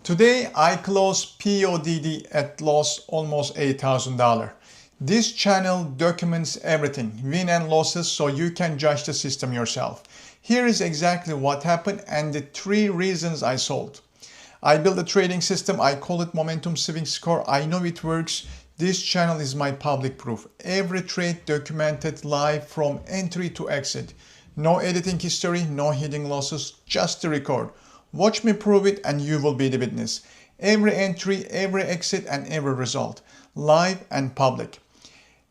Today I closed PODD at loss almost $8,000. This channel documents everything, win and losses, so you can judge the system yourself. Here is exactly what happened and the 3 reasons I sold. I built a trading system, I call it Momentum Swing Score. I know it works. This channel is my public proof. Every trade documented live from entry to exit. No editing history, no hidden losses, just the record. Watch me prove it and you will be the witness. Every entry, every exit and every result. Live and public.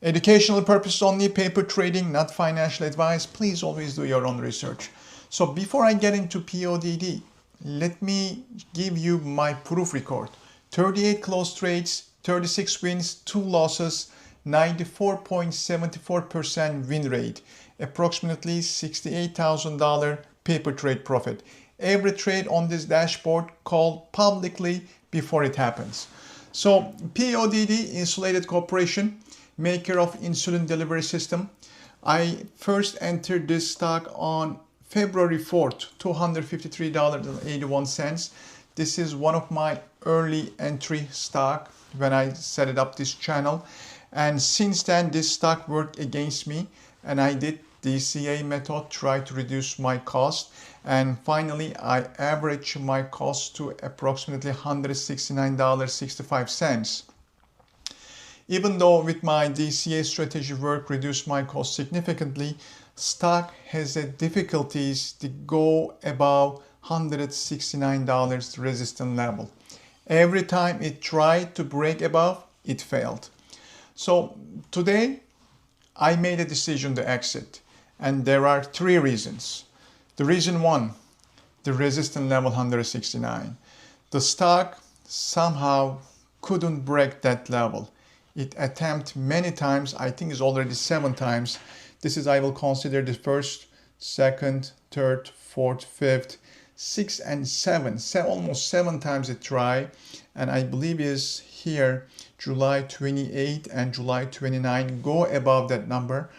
Educational purpose only, paper trading, not financial advice. Please always do your own research. So before I get into PODD, let me give you my proof record. 38 closed trades, 36 wins, 2 losses, 94.74% win rate, approximately $68,000 paper trade profit. Every trade on this dashboard called publicly before it happens. So PODD, Insulet Corporation, maker of insulin delivery system. I first entered this stock on February 4th, $253.81. This is one of my early entry stock when I set it up this channel. And since then, this stock worked against me and I did DCA method, try to reduce my cost. And finally, I averaged my cost to approximately $169.65. Even though with my DCA strategy work reduced my cost significantly, stock has a difficulties to go above $169 resistance level. Every time it tried to break above, it failed. So today I made a decision to exit, and there are 3 reasons. The reason 1, the resistance level 169. The stock somehow couldn't break that level. It attempted many times, I think it's already 7 times. This is, I will consider the first, second, third, fourth, fifth, 6 and 7. Almost 7 times it tried. And I believe is here, July 28 and July 29, go above that number,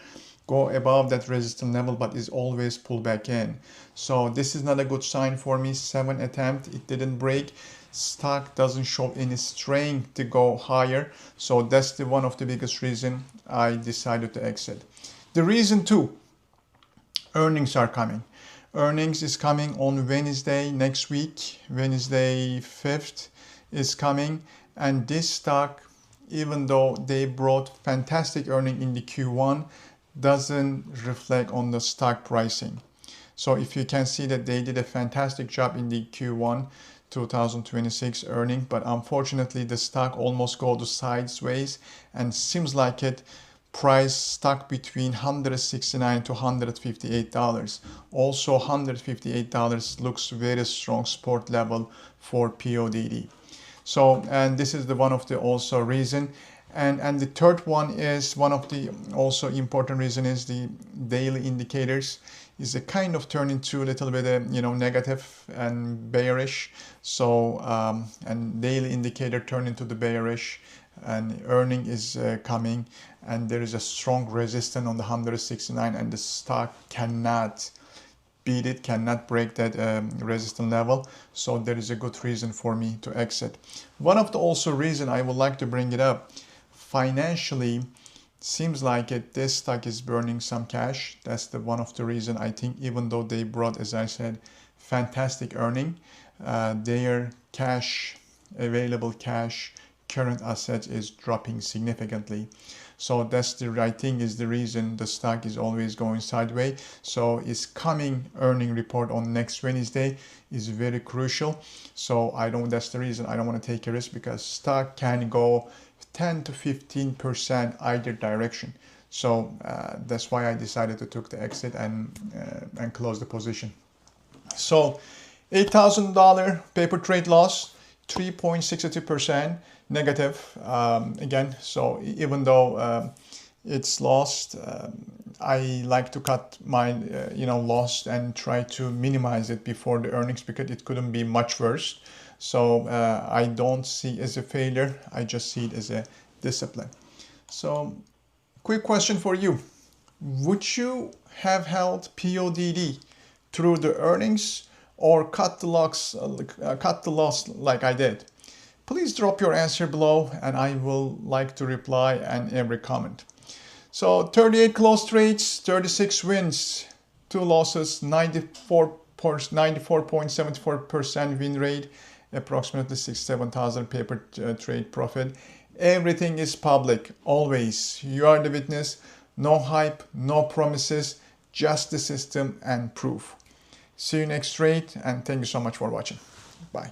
go above that resistance level, but is always pulled back in. So this is not a good sign for me. 7 attempts, it didn't break. Stock doesn't show any strength to go higher. So that's the one of the biggest reason I decided to exit. The reason 2, earnings are coming. Earnings is coming on Wednesday next week. Wednesday 5th is coming. And this stock, even though they brought fantastic earning in the Q1, doesn't reflect on the stock pricing. So if you can see that they did a fantastic job in the Q1 2026 earning, but unfortunately the stock almost go to sideways and seems like it price stuck between $169 to $158. Also $158 looks very strong support level for PODD. So, and this is the one of the also reason. And the third one is one of the also important reason is the daily indicators is a kind of turn into a little bit negative and bearish. So and daily indicator turn into the bearish, and earning is coming, and there is a strong resistance on the 169, and the stock cannot beat it, cannot break that resistance level. So there is a good reason for me to exit. One of the also reason I would like to bring it up, financially seems like this stock is burning some cash. That's the one of the reason I think, even though they brought, as I said, fantastic earning, their cash, available cash, current assets is dropping significantly. So that's the right thing, is the reason the stock is always going sideways. So its coming earning report on next Wednesday is very crucial. So that's the reason I don't want to take a risk, because stock can go 10 to 15% either direction. So that's why I decided to take the exit and close the position. So $8,000 paper trade loss, 3.62% negative again. So even though it's lost, I like to cut my loss and try to minimize it before the earnings, because it couldn't be much worse. So I don't see it as a failure, I just see it as a discipline. So quick question for you. Would you have held PODD through the earnings, or cut the loss like I did? Please drop your answer below and I will like to reply on every comment. So 38 close trades, 36 wins, 2 losses, 94.74% win rate, approximately 67,000 paper trade profit. Everything is public, always. You are the witness. No hype, no promises, just the system and proof. See you next trade and thank you so much for watching. Bye.